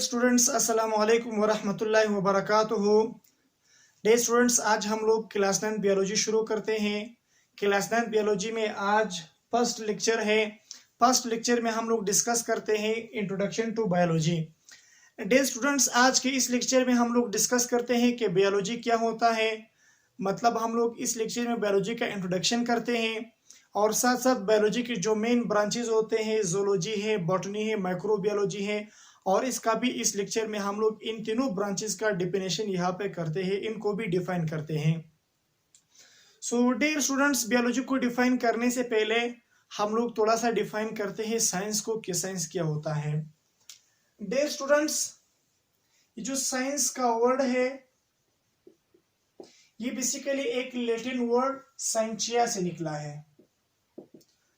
Students, अस्सलामु अलैकुम वरहमतुल्लाहि वबरकातुहू। डे स्टूडेंट्स, आज हम लोग क्लास 9 बियोलॉजी शुरू करते हैं। क्लास 9 बियोलॉजी में आज फर्स्ट लेक्चर है। फर्स्ट लेक्चर में हम लोग डिस्कस करते हैं introduction to biology. Dear students, आज के इस लेक्चर में हम लोग डिस्कस करते हैं कि बायोलॉजी क्या होता है। मतलब हम लोग इस लेक्चर में बायोलॉजी का इंट्रोडक्शन करते हैं और साथ साथ बायोलॉजी के जो मेन ब्रांचेज होते हैं, जोलॉजी है, बॉटनी है, माइक्रोबायोलॉजी है, और इसका भी इस लेक्चर में हम लोग इन तीनों ब्रांचेस का डिफिनेशन यहाँ पे करते हैं, इनको भी डिफाइन करते हैं। सो डियर स्टूडेंट्स, बायोलॉजी को डिफाइन करने से पहले हम लोग थोड़ा सा डिफाइन करते हैं साइंस को कि साइंस क्या होता है। डियर स्टूडेंट्स, ये जो साइंस का वर्ड है ये बेसिकली एक लैटिन वर्ड साइंचिया से निकला है।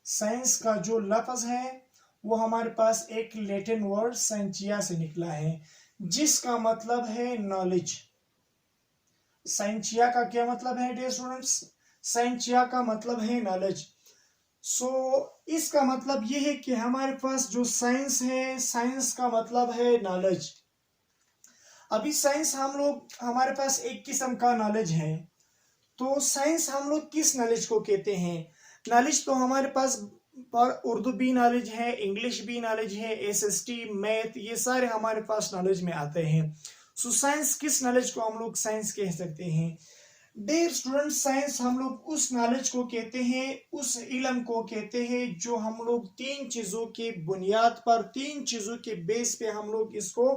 साइंस का जो लफ्ज है वो हमारे पास एक लैटिन वर्ड साइंचिया से निकला है, जिसका मतलब है नॉलेज। साइंचिया का क्या मतलब है डियर स्टूडेंट्स? साइंचिया का मतलब है नॉलेज। सो इसका मतलब ये है कि हमारे पास जो साइंस है, साइंस का मतलब है नॉलेज। अभी साइंस हमारे पास एक किस्म का नॉलेज है। तो साइंस हम लोग किस नॉलेज को कहते हैं? नॉलेज तो हमारे पास पर उर्दू भी नॉलेज है, इंग्लिश भी नॉलेज है, एसएसटी, मैथ, ये सारे हमारे पास नॉलेज में आते हैं। सो साइंस, किस नॉलेज को हम लोग साइंस कह सकते हैं? डियर स्टूडेंट, साइंस हम लोग उस नॉलेज को कहते हैं, उस इल्म को कहते हैं जो हम लोग तीन चीजों के बुनियाद पर, तीन चीजों के बेस पे हम लोग इसको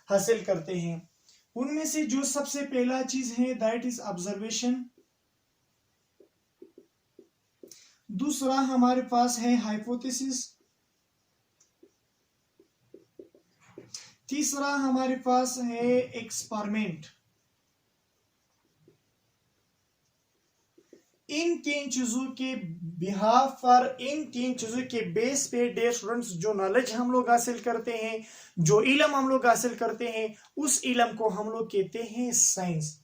हासिल करते हैं। उनमें से जो सबसे पहला चीज है दैट इज ऑब्जर्वेशन। दूसरा हमारे पास है हाइपोथेसिस। तीसरा हमारे पास है एक्सपेरिमेंट। इन तीन चीजों के बिहाफ पर, इन तीन चीजों के बेस पे डियर स्टूडेंट्स जो नॉलेज हम लोग हासिल करते हैं, जो इल्म हम लोग हासिल करते हैं, उस इल्म को हम लोग कहते हैं साइंस।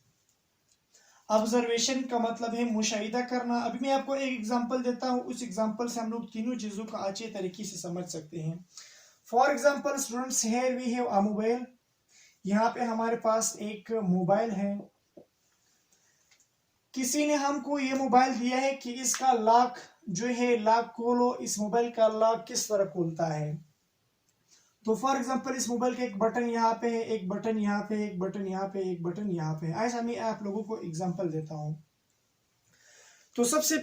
ऑब्जर्वेशन का मतलब है मुशाहिदा करना। अभी मैं आपको एक एग्जांपल देता हूं, उस एग्जांपल से हम लोग तीनों चीजों को अच्छे तरीके से समझ सकते हैं। For example students, here we have a mobile. यहाँ पे हमारे पास एक मोबाइल है। किसी ने हमको ये मोबाइल दिया है कि इसका लॉक जो है, लॉक खोलो, इस मोबाइल का लॉक किस तरह खुलता है। तो फॉर एग्जांपल इस मोबाइल का एक बटन यहाँ पे है, एक बटन यहाँ पे, एक बटन यहाँ पे, एक बटन यहाँ पे। ऐसा मैं आप लोगों को एग्जांपल देता हूँ। तो सबसे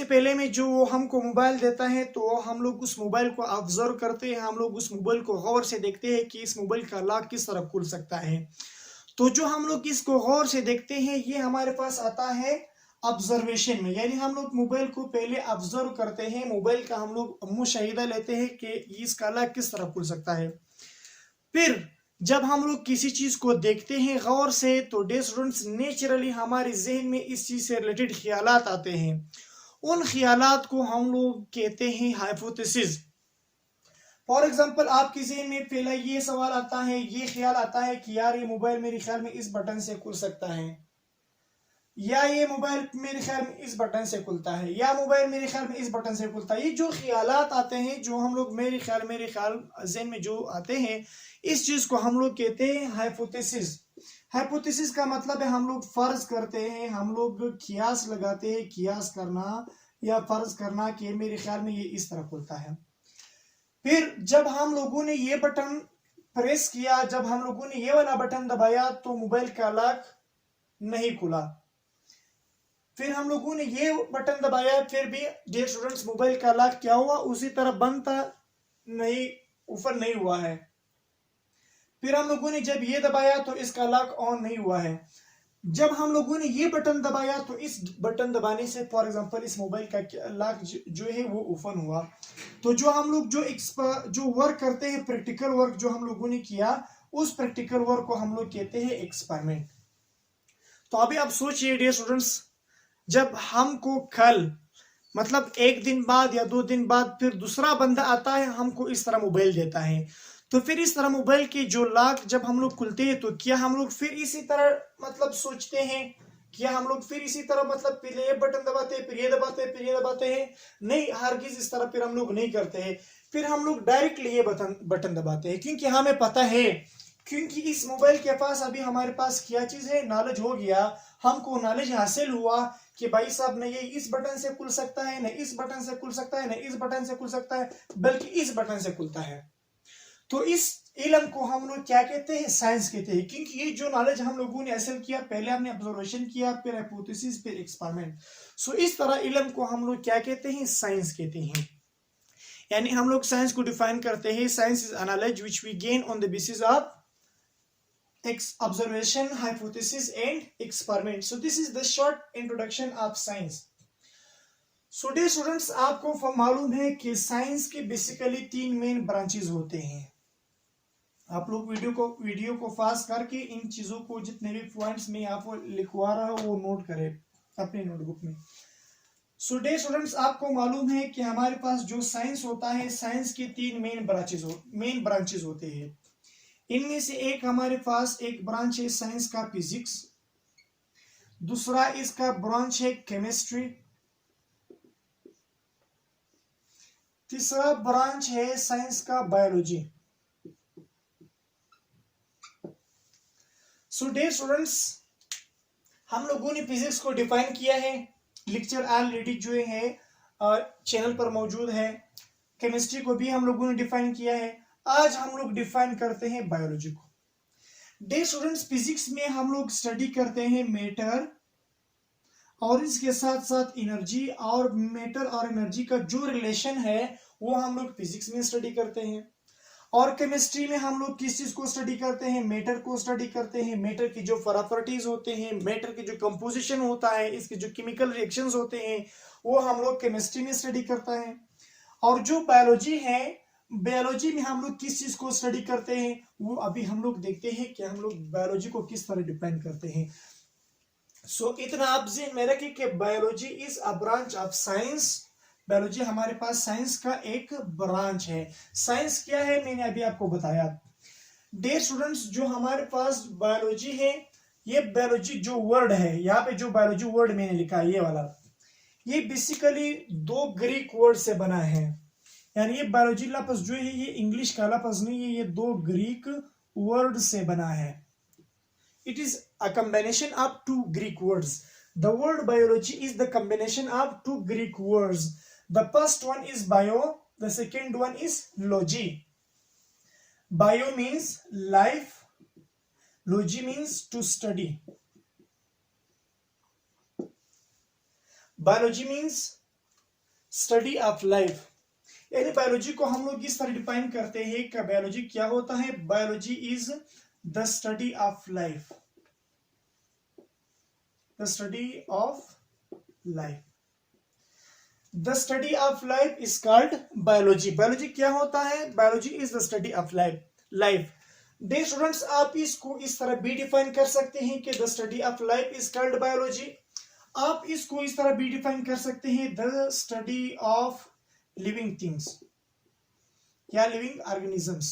पहले में जो हमको मोबाइल देता है तो हम लोग उस मोबाइल को ऑब्जर्व करते हैं, हम लोग उस मोबाइल को गौर से देखते हैं कि इस मोबाइल का लॉक किस तरह खुल सकता है। तो जो हम लोग इसको गौर से देखते हैं ये हमारे पास आता है ऑब्जर्वेशन में, यानी हम लोग मोबाइल को पहले ऑब्जर्व करते हैं, मोबाइल का हम लोग मुशाहिदा लेते हैं कि इसका लॉक किस तरह खुल सकता है। फिर जब हम लोग किसी चीज को देखते हैं गौर से तो डियर स्टूडेंट्स नेचुरली हमारे जहन में इस चीज से रिलेटेड ख्यालात आते हैं। उन ख्यालात को हम लोग कहते हैं हाइपोथेसिस। फॉर एग्जाम्पल आपके जहन में पहला ये सवाल आता है, ये ख्याल आता है कि यार ये मोबाइल मेरे ख्याल में इस बटन से खुल सकता है, या ये मोबाइल मेरे ख्याल में इस बटन से खुलता है, या मोबाइल मेरे ख्याल में इस बटन से खुलता है। ये जो ख्यालात आते हैं, जो हम लोग मेरे ख्याल जहन में जो आते हैं, इस चीज को हम लोग कहते हैं हाइपोथेसिस। हाइपोथेसिस का मतलब है हम लोग फर्ज करते हैं, हम लोग कियास लगाते हैं, कियास करना या फर्ज करना कि मेरे ख्याल में ये इस तरह खुलता है। फिर जब हम लोगों ने ये बटन प्रेस किया, जब हम लोगों ने ये वाला बटन दबाया तो मोबाइल का लॉक नहीं खुला। फिर हम लोगों ने ये बटन दबाया, फिर भी डियर स्टूडेंट्स मोबाइल का लॉक क्या हुआ, उसी तरह बंद था, नहीं ऊपर नहीं हुआ है। फिर हम लोगों ने जब ये दबाया तो इसका लॉक ऑन नहीं हुआ है। जब हम लोगों ने ये बटन दबाया तो इस बटन दबाने से फॉर एग्जांपल इस मोबाइल का लॉक जो है वो ओपन हुआ। तो जो हम लोग जो वर्क करते हैं, प्रैक्टिकल वर्क जो हम लोगों ने किया, उस प्रैक्टिकल वर्क को हम लोग कहते हैं एक्सपेरिमेंट। तो अभी आप सोचिए डियर स्टूडेंट्स, जब हमको कल मतलब एक दिन बाद या 2 दिन बाद फिर दूसरा बंदा आता है, हमको इस तरह मोबाइल देता है, तो फिर इस तरह मोबाइल की जो लॉक जब हम लोग खुलते हैं तो क्या हम लोग फिर इसी तरह मतलब सोचते हैं क्या हम लोग फिर इसी तरह मतलब फिर ये बटन दबाते हैं, फिर ये दबाते हैं, फिर ये दबाते हैं? नहीं, हरगिज इस तरह फिर हम लोग नहीं करते हैं। फिर हम लोग डायरेक्टली ये बटन बटन दबाते हैं, क्योंकि हमें पता है, क्योंकि इस मोबाइल के पास अभी हमारे पास क्या चीज है, नॉलेज हो गया। हमको नॉलेज हासिल हुआ कि भाई साहब ने ये इस बटन से खुल सकता है, न इस बटन से खुल सकता है, न इस बटन से खुल सकता है, बल्कि इस बटन से खुलता है। तो इस इल्म को हम लोग क्या कहते हैं, साइंस कहते हैं, क्योंकि ये जो नॉलेज हम लोगों ने हासिल किया, पहले हमने ऑब्जर्वेशन किया, फिर हाइपोथेसिस, फिर एक्सपेरिमेंट। सो इस तरह इल्म को हम लोग क्या कहते हैं, साइंस कहते हैं। यानी हम लोग साइंस को डिफाइन करते हैं, science is a knowledge which we gain on the basis of observation, hypothesis and experiment. So this is the short introduction of science. So dear students, आपको मालूम है कि साइंस के बेसिकली 3 मेन ब्रांचेस होते हैं। आप लोग वीडियो को फास्ट करके इन चीजों को, जितने भी पॉइंट्स में आपको लिखवा रहा हूं, वो नोट करें अपने नोटबुक में। सो डे स्टूडेंट्स, आपको मालूम है कि हमारे पास जो साइंस होता है, साइंस के 3 मेन ब्रांचेस होते हैं। इनमें से एक हमारे पास एक ब्रांच है साइंस का फिजिक्स, दूसरा इसका ब्रांच है केमिस्ट्री, तीसरा ब्रांच है साइंस का बायोलॉजी। सो डियर स्टूडेंट्स, हम लोगों ने फिजिक्स को डिफाइन किया है, लेक्चर ऑलरेडी जो है चैनल पर मौजूद है। केमिस्ट्री को भी हम लोगों ने डिफाइन किया है। आज हम लोग डिफाइन करते हैं बायोलॉजी को। डियर स्टूडेंट्स, फिजिक्स में हम लोग स्टडी करते हैं मैटर और इसके साथ साथ एनर्जी, और मैटर और एनर्जी का जो रिलेशन है वो हम लोग फिजिक्स में स्टडी करते हैं। और केमिस्ट्री में हम लोग किस चीज को स्टडी करते हैं, मैटर को स्टडी करते हैं। मैटर की जो प्रॉपर्टीज होते हैं, मैटर की जो कंपोजिशन होता है, इसके जो केमिकल रिएक्शंस होते हैं, वो हम लोग केमिस्ट्री में स्टडी करता है। और जो बायोलॉजी है, बायोलॉजी में हम लोग किस चीज को स्टडी करते हैं, वो अभी हम लोग देखते हैं कि हम लोग बायोलॉजी को किस तरह डिफाइन करते हैं। सो इतना आप ज़हन में रखिए कि biology is a branch of science. Biology हमारे पास साइंस का एक ब्रांच है। साइंस क्या है, मैंने अभी आपको बताया। डियर स्टूडेंट्स, जो हमारे पास बायोलॉजी है, ये बायोलॉजी जो वर्ड है, यहाँ पे जो बायोलॉजी वर्ड मैंने लिखा है, ये वाला, ये बेसिकली 2 ग्रीक वर्ड से बना है। यानी ये बायोलॉजी लफ्ज जो है, ये इंग्लिश का लफ्ज नहीं है, ये 2 ग्रीक वर्ड से बना है। It is a combination of 2 Greek words. The word biology is the combination of 2 Greek words. The first one is bio, the second one is logy. Bio means life, logy means to study. Biology means study of life. यानी biology को हम लोग इस तरह define करते हैं कि biology क्या होता है। Biology is the study of life, the study of life. The study of life is called biology. Biology क्या होता है? Biology is the study of life. Dear students, आप इसको इस तरह भी डिफाइन कर सकते हैं कि the study of life is called biology. आप इसको इस तरह भी डिफाइन कर सकते हैं the study of living things या living organisms.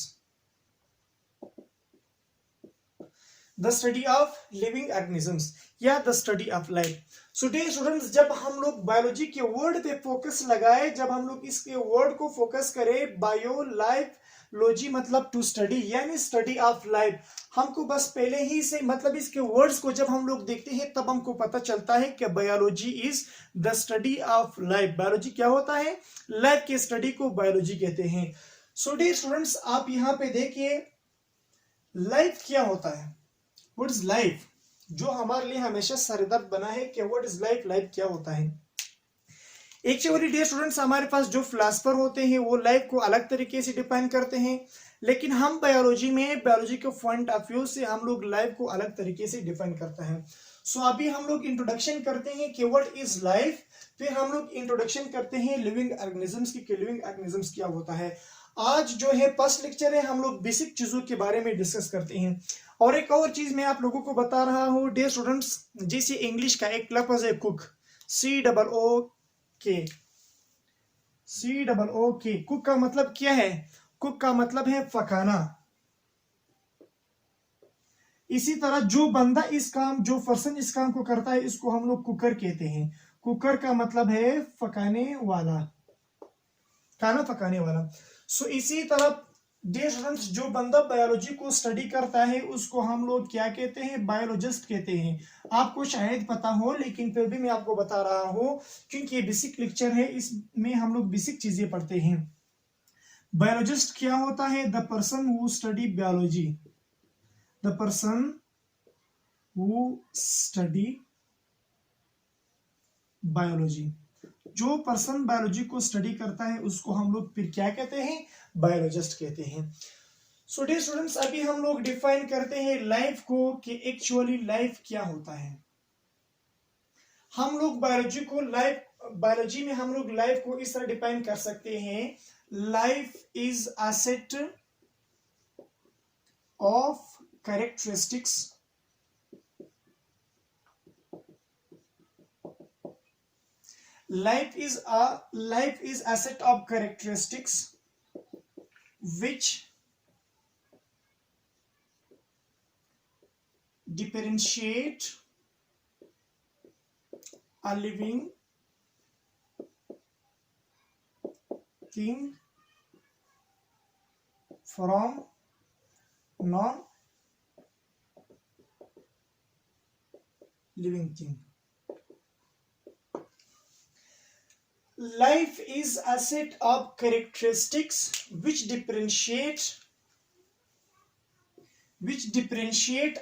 The study of living organisms या the study of life. So dear students, जब हम लोग बायोलॉजी के वर्ड पे फोकस लगाए, जब हम लोग इसके वर्ड को फोकस करें, बायो, लाइफ, लॉजी मतलब टू स्टडी, यानी स्टडी ऑफ लाइफ, हमको बस पहले ही से मतलब इसके वर्ड्स को जब हम लोग देखते हैं, तब हमको पता चलता है कि biology is the study of life. Biology क्या होता है? लाइफ के स्टडी को बायोलॉजी कहते हैं। सो डियर स्टूडेंट्स, आप यहाँ पे देखिए लाइफ क्या होता है। What is life? जो हमारे लिए हमेशा सरदर्द बना है कि what is life? लाइफ क्या होता है? एक्चुअली डियर स्टूडेंट्स, हमारे पास जो फिलोसफर होते हैं वो लाइफ को अलग तरीके से डिफाइन करते हैं, लेकिन हम बायोलॉजी में, बायोलॉजी के पॉइंट ऑफ व्यू से हम लोग लाइफ को अलग तरीके से डिफाइन करते हैं। सो अभी हम लोग इंट्रोडक्शन करते हैं कि व्हाट इज लाइफ, फिर हम लोग इंट्रोडक्शन करते हैं लिविंग ऑर्गेनिजम्स की, लिविंग ऑर्गेनिजम्स क्या होता है। आज जो है फर्स्ट लेक्चर है, हम लोग बेसिक चीजों के बारे में डिस्कस करते हैं। और एक और चीज मैं आप लोगों को बता रहा हूं डियर स्टूडेंट्स, जैसे इंग्लिश का एक लफ्ज है कुक, COOK, COOK, कुक का मतलब क्या है? कुक का मतलब है पकाना। इसी तरह जो पर्सन इस काम को करता है, इसको हम लोग कुकर कहते हैं। कुकर का मतलब है पकाने वाला, खाना पकाने वाला। सो इसी तरह डियर स्टूडेंट्स, जो बंदा बायोलॉजी को स्टडी करता है उसको हम लोग क्या कहते हैं? बायोलॉजिस्ट कहते हैं। आपको शायद पता हो, लेकिन फिर भी मैं आपको बता रहा हूं, क्योंकि ये बेसिक लेक्चर है, इसमें हम लोग बेसिक चीजें पढ़ते हैं। बायोलॉजिस्ट क्या होता है? The person who study biology, the person who study biology. जो पर्सन बायोलॉजी को स्टडी करता है उसको हम लोग फिर क्या कहते हैं? बायोलॉजिस्ट कहते हैं। सो डियर स्टूडेंट्स, अभी हम लोग डिफाइन करते हैं लाइफ को कि एक्चुअली लाइफ क्या होता है। हम लोग बायोलॉजी में हम लोग लाइफ को इस तरह डिफाइन कर सकते हैं, life is a set of characteristics life is a set of characteristics which differentiate a living thing from non living thing. Life is a set of characteristics which differentiate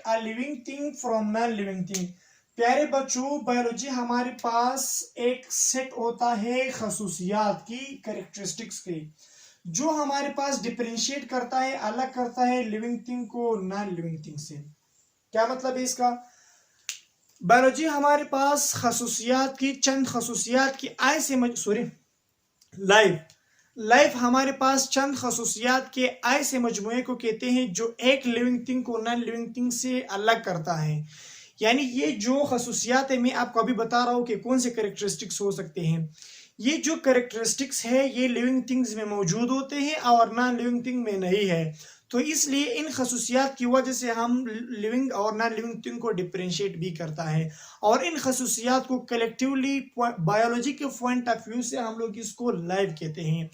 a living thing from non-living thing. प्यारे बच्चों, biology हमारे पास एक set होता है खसूसियात की, characteristics के, जो हमारे पास डिफरेंशिएट करता है, अलग करता है लिविंग थिंग को नॉन लिविंग थिंग से। क्या मतलब है इसका? बायोलॉजी हमारे पास चंद खसूसियात की लाइफ हमारे पास चंद खसूसियात के ऐसे मजमूए को कहते हैं जो एक लिविंग थिंग को नॉन लिविंग थिंग से अलग करता है। यानी ये जो खसूसियात है, मैं आपको अभी बता रहा हूं कि कौन से कैरेक्टरिस्टिक्स हो सकते हैं। ये जो कैरेक्टरिस्टिक्स है ये लिविंग थिंग्स में मौजूद होते हैं और नॉन लिविंग थिंग में नहीं है। तो इसलिए इन खसूसियात की वजह से हम लिविंग और नॉन लिविंग थिंग को डिफरेंशिएट भी करता है, और इन खसूसियात को कलेक्टिवली बायोलॉजी के पॉइंट ऑफ व्यू से हम लोग इसको लाइफ कहते हैं।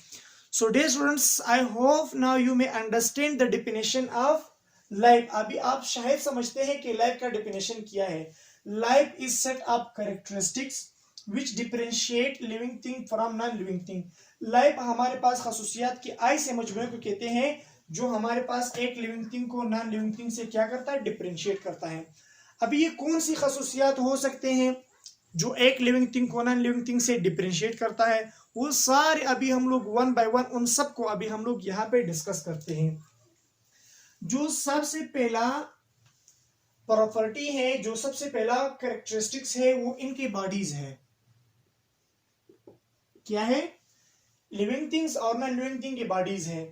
So dear students, I hope now you may understand the definition of life. अभी आप शायद समझते हैं कि लाइफ का डेफिनेशन क्या है। Life is set of characteristics which differentiate living thing from non living thing. Life हमारे पास खसूसियात के ऐसे मजमूए को कहते हैं जो हमारे पास एक लिविंग थिंग को नॉन लिविंग थिंग से क्या करता है? डिफरेंशिएट करता है। अभी ये कौन सी खसूसियात हो सकते हैं जो एक लिविंग थिंग को नॉन लिविंग थिंग से डिफरेंशिएट करता है? वो सारे अभी हम लोग वन बाय वन उन सबको अभी हम लोग यहाँ पे डिस्कस करते हैं। जो सबसे पहला प्रॉपर्टी है, जो सबसे पहला कैरेक्टरिस्टिक्स है, वो इनकी बॉडीज है। क्या है? लिविंग थिंग्स और नॉन लिविंग थिंग की बॉडीज है।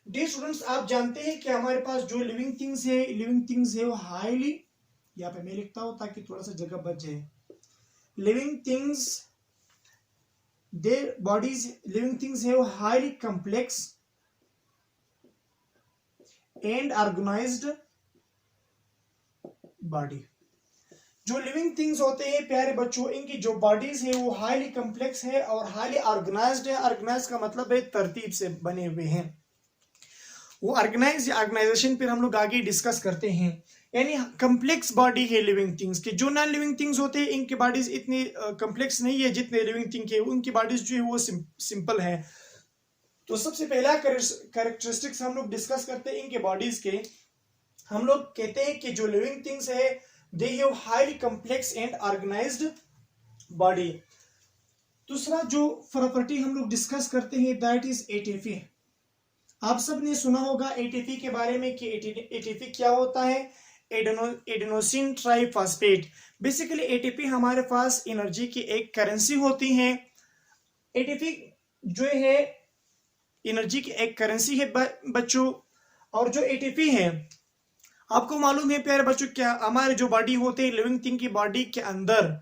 डियर स्टूडेंट्स, आप जानते हैं कि हमारे पास जो लिविंग थिंग्स है वो हाईली, यहाँ पे मैं लिखता हूं ताकि थोड़ा सा जगह बच जाए। Living things their bodies, living things है वो highly complex and organised body. जो लिविंग थिंग्स होते हैं प्यारे बच्चों, इनकी जो बॉडीज है वो हाईली कॉम्प्लेक्स है और हाईली ऑर्गेनाइज्ड है। ऑर्गेनाइज का मतलब है तरतीब से बने हुए हैं। वो ऑर्गेनाइज या ऑर्गेनाइजेशन फिर हम लोग आगे डिस्कस करते हैं। यानी कॉम्प्लेक्स बॉडी है लिविंग थिंग्स की। जो नॉन लिविंग थिंग्स होते हैं इनकी बॉडीज इतनी कॉम्प्लेक्स नहीं है जितने लिविंग थिंग के, उनकी बॉडीज जो है वो सिंपल है। तो सबसे पहला कैरेक्टरिस्टिक्स हम लोग डिस्कस करते हैं इनके बॉडीज के। हम लोग कहते हैं कि जो लिविंग थिंग्स है they have highly complex and organised body. दूसरा जो प्रॉपर्टी हम लोग डिस्कस करते हैं दैट इज एटीपी। आप सब ने सुना होगा एटीपी के बारे में कि एटीपी क्या होता है? Adenosine triphosphate. बेसिकली एटीपी हमारे पास एनर्जी की एक करेंसी होती है। एटीपी जो है एनर्जी की एक करेंसी है बच्चों। और जो एटीपी है, आपको मालूम है प्यारे बच्चों, क्या हमारे जो बॉडी होते हैं लिविंग थिंग की बॉडी के अंदर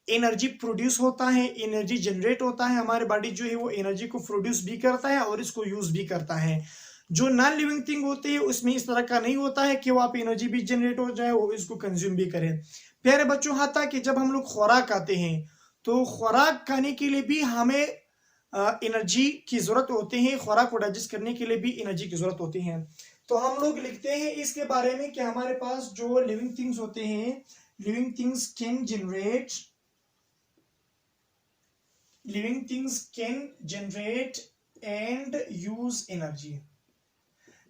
एनर्जी प्रोड्यूस होता है, एनर्जी जनरेट होता है। हमारे बॉडी जो है वो एनर्जी को प्रोड्यूस भी करता है और इसको यूज भी करता है। जो नॉन लिविंग थिंग होती है उसमें इस तरह का नहीं होता है कि वो आप एनर्जी भी जनरेट हो जाए, वो इसको कंज्यूम भी करें। प्यारे बच्चों, हाँ था कि जब हम लोग खुराक खाते हैं तो खुराक खाने के लिए भी हमें एनर्जी की जरूरत होती है, खुराक को डाइजेस्ट करने के लिए भी एनर्जी की जरूरत होती है। तो हम लोग लिखते हैं इसके बारे में कि हमारे पास जो लिविंग थिंग्स होते हैं, living things can generate and use energy.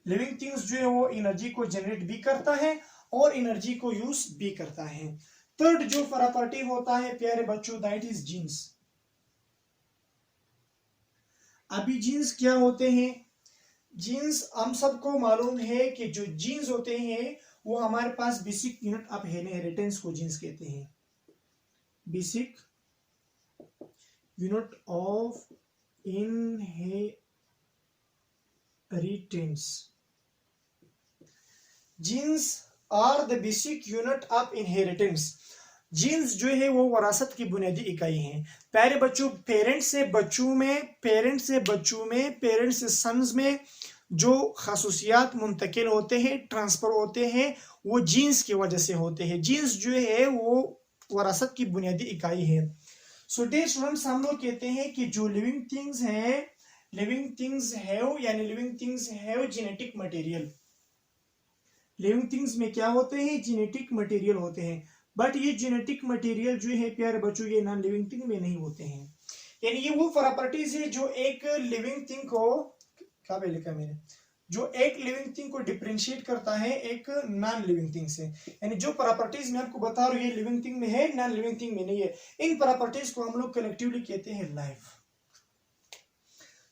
Living things जो है वो एनर्जी को जनरेट भी करता है और एनर्जी को यूज भी करता है। थर्ड जो प्रॉपर्टी होता है प्यारे बच्चों, दैट इज जीन्स। अभी जीन्स क्या होते हैं? जीन्स हम सबको मालूम है कि जो जीन्स होते हैं वो हमारे पास बेसिक यूनिट ऑफ इनहेरिटेंस को जीन्स कहते हैं। Basic unit of inheritance, genes are the basic unit of inheritance. Genes जो है वो वरासत की बुनियादी इकाई है। प्यारे बच्चों, पेरेंट्स से बच्चों में, पेरेंट्स से सन्स में जो खासूसियात मुंतकिल होते हैं, ट्रांसफर होते हैं, वो जीन्स की वजह से होते हैं। जीन्स जो है वो वरासत की बुनियादी इकाई है। सो डियर स्टूडेंट्स, हम लोग कहते हैं कि जो लिविंग थिंग्स हैं, living things have genetic material. Living things में क्या होते हैं? जेनेटिक मटेरियल होते हैं। बट ये जेनेटिक मटेरियल जो है प्यारे बच्चों ये नॉन लिविंग थिंग में नहीं होते हैं। यानी ये वो प्रॉपर्टीज है जो एक लिविंग थिंग को, क्या लिखा मैंने, जो एक लिविंग थिंग को डिफरेंशिएट करता है एक नॉन लिविंग थिंग से। यानी जो प्रॉपर्टीज मैं आपको बता रहा हूँ ये लिविंग थिंग में है, नॉन लिविंग थिंग में नहीं है। इन प्रॉपर्टीज को हम लोग कलेक्टिवली कहते हैं लाइफ।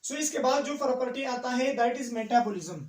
सो इसके बाद जो प्रॉपर्टी आता है दैट इज मेटाबॉलिज्म।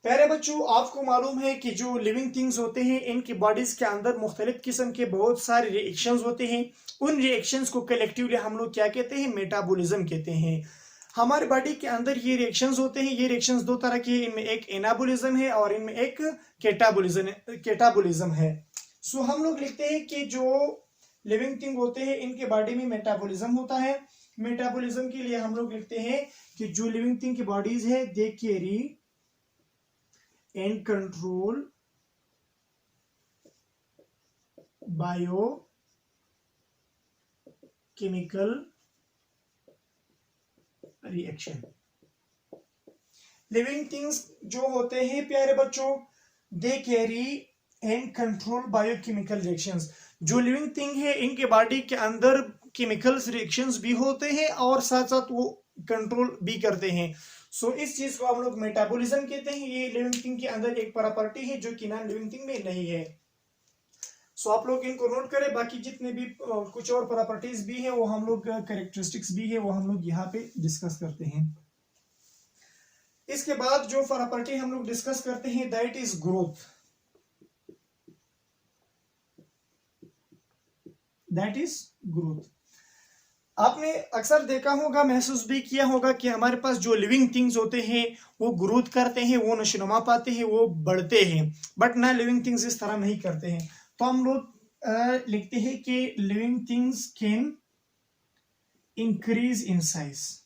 प्यारे बच्चों, आपको मालूम है कि जो लिविंग थिंग्स होते हैं इनकी बॉडीज के अंदर मुख्तलिफ किस्म के बहुत सारे रिएक्शंस होते हैं। उन रिएक्शंस को कलेक्टिवली हम लोग क्या कहते हैं? मेटाबॉलिज्म कहते हैं। हमारे बॉडी के अंदर ये रिएक्शंस होते हैं। ये रिएक्शंस दो तरह के, इनमें एक एनाबॉलिज्म है और इनमें एक कैटाबॉलिज्म है। सो हम लोग लिखते हैं कि जो लिविंग थिंग होते हैं इनके बॉडी में मेटाबॉलिज्म होता है। मेटाबॉलिज्म के लिए हम लोग लिखते हैं कि जो लिविंग थिंग की बॉडीज है they carry and control biochemical reaction. Living things जो होते हैं प्यारे बच्चों, they carry and control biochemical reactions. जो लिविंग थिंग है इनके बॉडी के अंदर केमिकल्स रिएक्शंस भी होते हैं और साथ साथ वो कंट्रोल भी करते हैं। सो इस चीज को हम लोग मेटाबॉलिज्म कहते हैं। ये लिविंग थिंग के अंदर एक प्रॉपर्टी है जो कि नॉन लिविंग थिंग में नहीं है। सो आप लोग इनको नोट करें। बाकी जितने भी कुछ और प्रॉपर्टीज भी है वो हम लोग, कैरेक्टरिस्टिक्स भी है वो हम लोग यहाँ पे डिस्कस करते हैं। इसके बाद जो प्रॉपर्टी हम लोग डिस्कस करते हैं that is growth. That is growth. आपने अक्सर देखा होगा, महसूस भी किया होगा कि हमारे पास जो लिविंग थिंग्स होते हैं वो ग्रोथ करते हैं, वो नशोनुमा पाते हैं, वो बढ़ते हैं। बट ना लिविंग थिंग्स इस तरह नहीं करते हैं। तो हम लोग लिखते हैं कि living things can increase in size,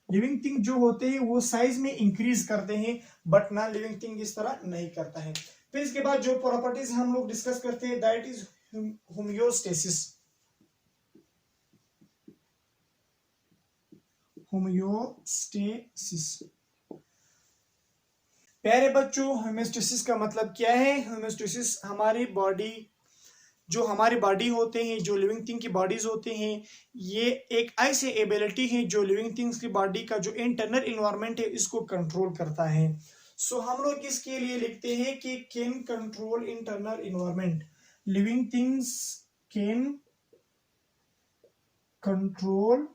living thing जो होते हैं वो साइज में इंक्रीज करते हैं, बट ना लिविंग थिंग इस तरह नहीं करता है। फिर इसके बाद जो प्रॉपर्टीज हम लोग डिस्कस करते हैं दैट इज होमियोस्टेसिस। प्यारे बच्चों, होमियोस्टेसिस का मतलब क्या है? होमियोस्टेसिस हमारी बॉडी, जो हमारी बॉडी होते हैं, जो लिविंग थिंग की बॉडीज होते हैं, ये एक ऐसी एबिलिटी है जो लिविंग थिंग्स की बॉडी का जो इंटरनल इन्वायरमेंट है इसको कंट्रोल करता है। सो हम लोग इसके लिए लिखते हैं कि can control internal environment. Living things can control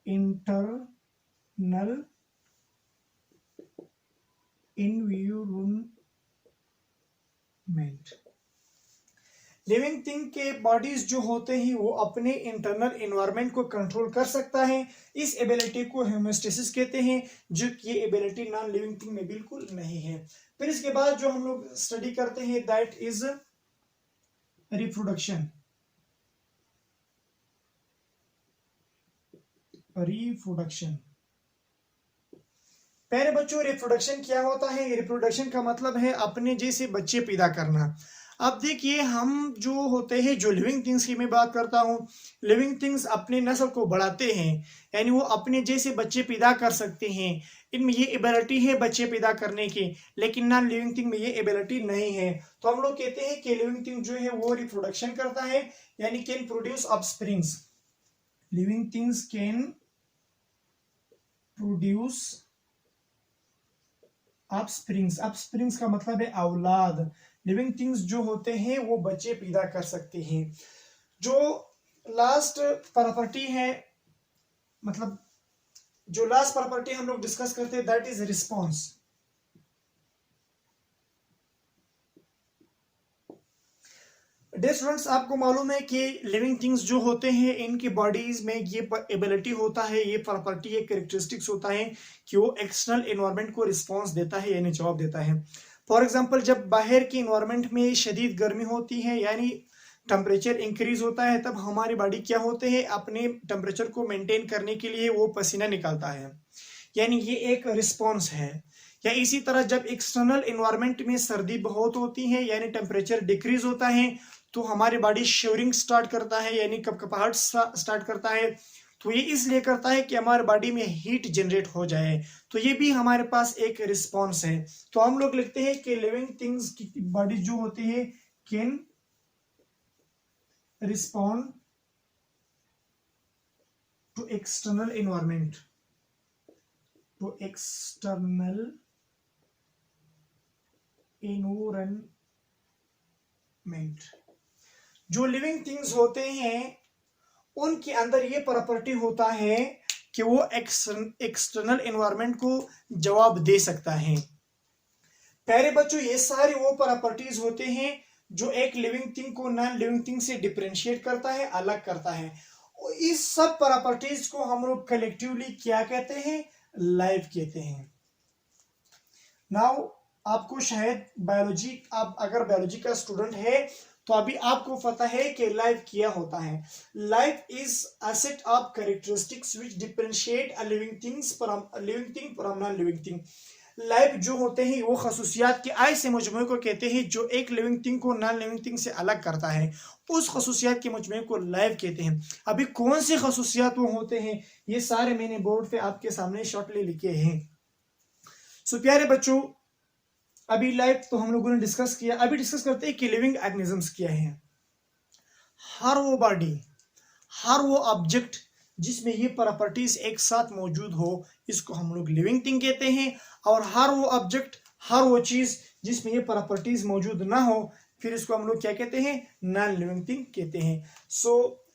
internal environment. Living thing के बॉडीज जो होते हैं वो अपने इंटरनल एनवायरनमेंट को कंट्रोल कर सकता है। इस एबिलिटी को होमियोस्टेसिस कहते हैं, जो कि एबिलिटी नॉन लिविंग थिंग में बिल्कुल नहीं है। फिर इसके बाद जो हम लोग स्टडी करते हैं दैट इज रिप्रोडक्शन। रिप्रोडक्शन प्यारे बच्चों, रिप्रोडक्शन क्या होता है? रिप्रोडक्शन का मतलब है अपने जैसे बच्चे पैदा करना। अब देखिए, हम जो होते हैं, जो लिविंग थिंग्स की मैं बात करता हूँ, लिविंग थिंग्स अपने नस्ल को बढ़ाते हैं, यानी वो अपने जैसे बच्चे पैदा कर सकते हैं। इनमें ये एबिलिटी है बच्चे पैदा करने की, लेकिन नॉन लिविंग थिंग में ये एबिलिटी नहीं है। तो हम लोग कहते हैं कि लिविंग थिंग जो है वो रिप्रोडक्शन करता है, यानी can produce offsprings. Living things can produce offsprings. Offsprings का मतलब है औलाद। लिविंग थिंग्स जो होते हैं वो बच्चे पैदा कर सकते हैं। जो लास्ट प्रॉपर्टी है, मतलब जो लास्ट प्रॉपर्टी हम लोग डिस्कस करते हैं that is response. Dear students, आपको मालूम है कि लिविंग थिंग्स जो होते हैं इनकी बॉडीज में ये एबिलिटी होता है, ये प्रॉपर्टी, ये कैरेक्टरिस्टिक्स होता है कि वो एक्सटर्नल एनवायरनमेंट को रिस्पॉन्स देता है, यानी जवाब देता है। फॉर एग्जाम्पल, जब बाहर की एनवायरनमेंट में शदीद गर्मी होती है, यानी टेम्परेचर इंक्रीज होता है, तब हमारी बॉडी क्या होते हैं, अपने टेम्परेचर को मेंटेन करने के लिए वो पसीना निकालता है, यानी ये एक रिस्पॉन्स है। या इसी तरह जब एक्सटर्नल एनवायरनमेंट में सर्दी बहुत होती है, यानी टेम्परेचर डिक्रीज होता है, तो हमारी बॉडी शिवरिंग स्टार्ट करता है, यानी कपकपाहट स्टार्ट करता है। तो ये इसलिए करता है कि हमारे बॉडी में हीट जनरेट हो जाए। तो ये भी हमारे पास एक रिस्पॉन्स है। तो हम लोग लिखते हैं कि लिविंग थिंग्स की बॉडी जो होती है can respond to external environment, to external environment. जो लिविंग थिंग्स होते हैं उनके अंदर ये प्रॉपर्टी होता है कि वो एक्सटर्नल एनवायरनमेंट को जवाब दे सकता है। प्यारे बच्चों, ये सारे वो प्रॉपर्टीज होते हैं जो एक लिविंग थिंग को नॉन लिविंग थिंग से डिफरेंशिएट करता है, अलग करता है। इस सब प्रॉपर्टीज को हम लोग कलेक्टिवली क्या कहते हैं? लाइफ कहते हैं। नाउ आपको शायद बायोलॉजी, आप अगर बायोलॉजी का स्टूडेंट है तो अभी आपको पता है कि लाइफ क्या होता है। Life is a set of characteristics which differentiate a living thing from non living thing. Life जो होते हैं वो खसूसियात के ऐसे मजमूए को कहते हैं जो एक लिविंग थिंग को नॉन लिविंग थिंग से अलग करता है। उस खसूसियात के मजमूए को लाइफ कहते हैं। अभी कौन सी खसूसियात वो होते हैं, ये सारे मैंने बोर्ड पे आपके सामने शॉर्टली लिखे हैं। सो प्यारे बच्चों, अभी लाइफ तो हम लोगों ने डिस्कस किया, अभी डिस्कस करते हैं कि लिविंग ऑर्गेनिजम्स क्या है। हर वो बॉडी, हर वो ऑब्जेक्ट जिसमें ये प्रॉपर्टीज एक साथ मौजूद हो, इसको हम लोग लिविंग थिंग कहते हैं। और हर वो ऑब्जेक्ट, हर वो चीज जिसमें ये प्रॉपर्टीज मौजूद ना हो, फिर इसको हम लोग क्या कहते हैं? नॉन लिविंग थिंग कहते हैं। सो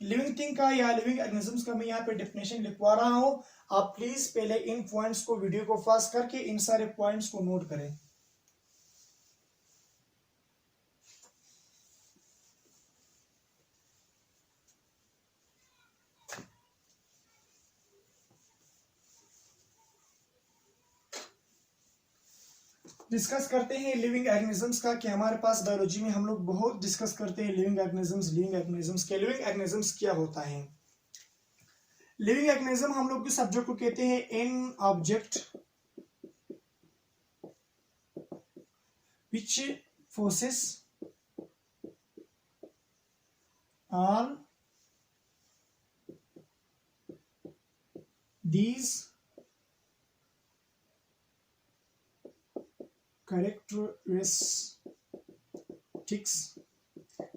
लिविंग थिंग का या लिविंग ऑर्गेनिजम्स का मैं यहाँ पे डेफिनेशन लिखवा रहा हूं। आप प्लीज पहले इन पॉइंट्स को, वीडियो को फास्ट करके इन सारे पॉइंट्स को नोट करें। डिस्कस करते हैं लिविंग ऑर्गेनिजम्स का, कि हमारे पास बायोलॉजी में हम लोग बहुत डिस्कस करते हैं लिविंग ऑर्गेनिजम्स। लिविंग ऑर्गेनिजम्स के लिविंग ऑर्गेनिजम्स क्या होता है? लिविंग ऑर्गेनिज्म हम लोग किस सब्जेक्ट को कहते हैं? In object which forces all these characteristics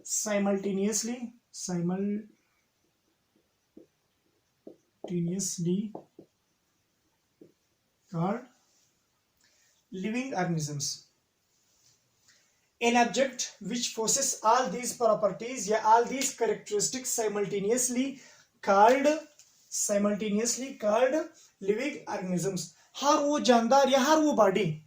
simultaneously called living organisms. An object which possesses all these properties या all these characteristics simultaneously called living organisms. हर वो जानदार या हर वो बॉडी,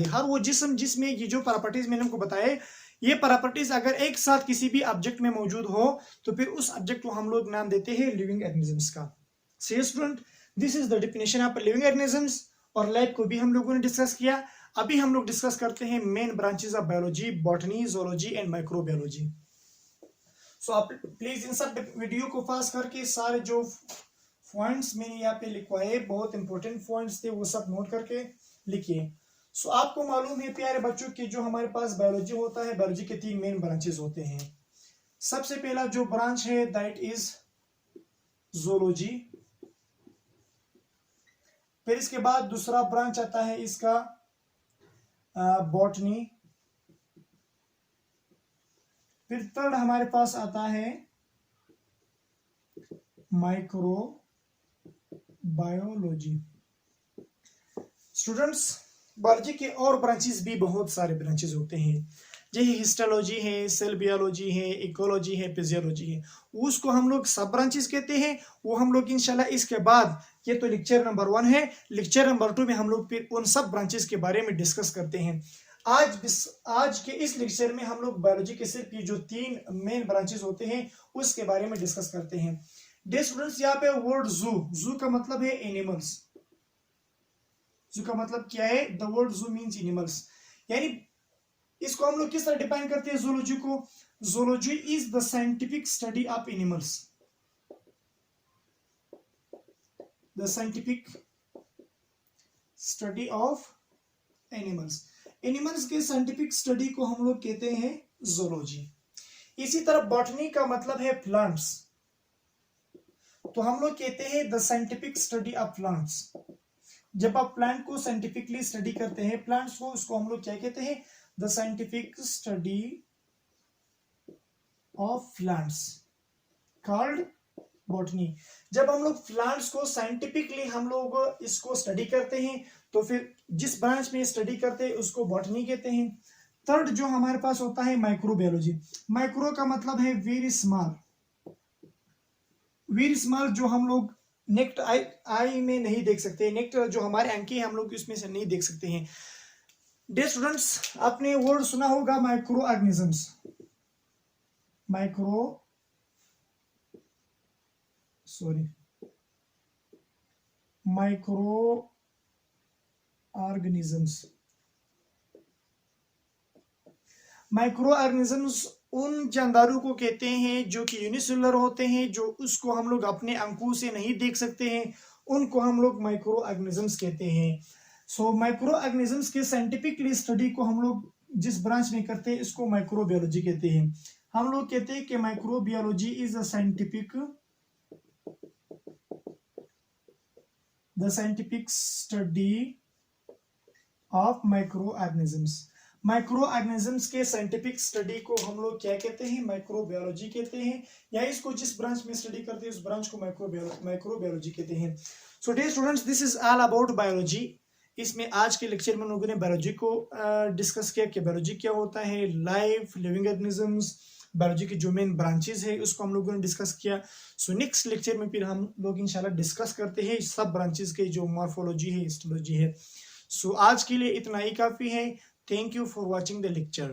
हर वो जिस्म जिसमें ये जो प्रॉपर्टीज मैंने आपको बताए, ये प्रॉपर्टीज अगर एक साथ किसी भी ऑब्जेक्ट में मौजूद हो तो फिर उस ऑब्जेक्ट को हम लोग नाम देते हैं लिविंग ऑर्गेनिजम्स का। सही student, this is the definition of living organisms. और लाइफ को भी हम लोगों ने डिस्कस किया। अभी हम लोग डिस्कस करते हैं main branches of biology, botany, zoology and microbiology. So आप प्लीज इन सब वीडियो को पास करके सारे जो पॉइंट्स मैंने यहाँ पे लिखवाए, बहुत इंपॉर्टेंट पॉइंट्स थे, वो सब नोट करके लिखिए। सो आपको मालूम है प्यारे बच्चों कि जो हमारे पास बायोलॉजी होता है, बायोलॉजी के 3 मेन ब्रांचेस होते हैं। सबसे पहला जो ब्रांच है दैट इज जोलॉजी, फिर इसके बाद दूसरा ब्रांच आता है इसका बॉटनी, फिर थर्ड हमारे पास आता है माइक्रोबायोलॉजी। स्टूडेंट्स, बायोलॉजी के और ब्रांचेस भी बहुत सारे ब्रांचेस होते हैं, जैसे हिस्टोलॉजी है, सेल बायोलॉजी है, इकोलॉजी है, फिजियोलॉजी है, उसको हम लोग सब ब्रांचेस कहते हैं। वो हम लोग इंशाल्लाह इसके बाद, ये तो लेक्चर नंबर 1 है, लेक्चर नंबर 2 में हम लोग फिर उन सब ब्रांचेस के बारे में डिस्कस करते हैं। आज के इस लेक्चर में हम लोग बायोलॉजी के सिर्फ ये जो 3 मेन ब्रांचेस होते हैं उसके बारे में डिस्कस करते हैं। डियर स्टूडेंट्स, यहाँ पे वर्ड जू का मतलब है एनिमल्स। जू का मतलब क्या है? द वर्ड जू मीन्स एनिमल्स। यानी इसको हम लोग किस तरह डिफाइन करते हैं जूलॉजी को? Zoology is the scientific study of animals. The scientific study of animals. Animals के साइंटिफिक स्टडी को हम लोग कहते हैं जूलॉजी। इसी तरह बॉटनी का मतलब है प्लांट्स, तो हम लोग कहते हैं the scientific study of plants. जब आप प्लांट को साइंटिफिकली स्टडी करते हैं, प्लांट्स को, उसको हम लोग क्या कहते हैं? The scientific study of plants called botany. जब हम लोग प्लांट्स को साइंटिफिकली हम लोग इसको स्टडी करते हैं, तो फिर जिस ब्रांच में स्टडी करते हैं उसको बॉटनी कहते हैं। थर्ड जो हमारे पास होता है माइक्रोबायोलॉजी। माइक्रो का मतलब है वेरी स्मॉल। वेरी स्मॉल जो हम लोग नेक्ट आई में नहीं देख सकते, नेक्ट जो हमारे आंखें हम लोग इसमें से नहीं देख सकते हैं। डियर स्टूडेंट्स, आपने वर्ड सुना होगा micro organisms. Micro organisms. Micro organisms उन जानदारों को कहते हैं जो कि यूनिसेलुलर होते हैं, जो उसको हम लोग अपने आंखों से नहीं देख सकते हैं, उनको हम लोग माइक्रो ऑर्गेनिजम्स कहते हैं। सो माइक्रो ऑर्गेनिजम्स के साइंटिफिकली स्टडी को हम लोग जिस ब्रांच में करते हैं इसको माइक्रोबायोलॉजी कहते हैं। हम लोग कहते हैं कि microbiology is the scientific study of micro organisms. Micro organisms के साइंटिफिक स्टडी को हम लोग क्या कहते हैं? माइक्रोबायोलॉजी कहते हैं, या इसको जिस ब्रांच में स्टडी करते हैं उस ब्रांच को माइक्रोबायोलॉजी कहते हैं। So dear students, this is all about biology. इसमें आज के लेक्चर में लोगों ने बायोलॉजी को डिस्कस किया कि बायोलॉजी क्या होता है, लाइफ, लिविंग ऑर्गेनिजम्स, बायोलॉजी की जो मेन ब्रांचेस है उसको हम लोगों ने डिस्कस किया। सो नेक्स्ट लेक्चर में फिर हम लोग इंशाल्लाह डिस्कस करते हैं सब ब्रांचेस के जो मॉर्फोलॉजी है, हिस्टोलॉजी है। सो आज के लिए इतना ही काफी है। Thank you for watching the lecture.